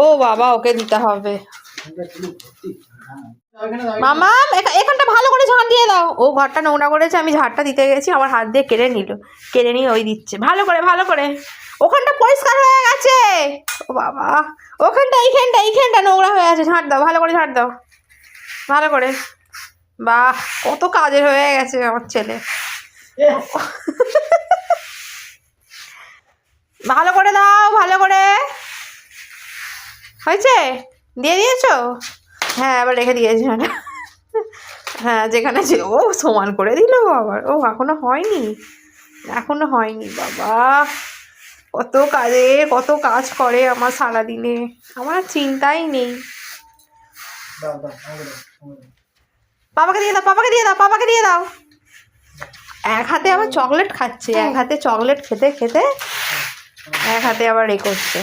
ও বাবা, ওকে দিতে হবে। মামা এখানটা ভালো করে ঝাড় দিয়ে দাও। ও ঘরটা নোংরা করেছে, আমি ঝাড়টা দিতে গেছি, আমার হাত দিয়ে কেড়ে নিয়ে ওই দিচ্ছে। ভালো করে ওখানটা পরিষ্কার হয়ে গেছে। ও বাবা, এইখানটা নোংরা হয়ে আছে। ঝাড় দাও, ভালো করে ঝাড় দাও, ভালো করে। বাহ, কত কাজের হয়ে গেছে আমার ছেলে। ভালো করে দাও, ভালো করে। হয়েছে? দিয়ে দিয়েছো? হ্যাঁ, আবার রেখে দিয়েছি। হ্যাঁ, যেখানে ছিল ও সমান করে দিল আবার। ও এখনো হয়নি বাবা। কত কাজ করে আমার সারাদিনে, আমার চিন্তাই নেই। বাবাকে দিয়ে দাও। এক হাতে আবার চকলেট খাচ্ছে, এক হাতে চকলেট খেতে এক হাতে আবার করছে।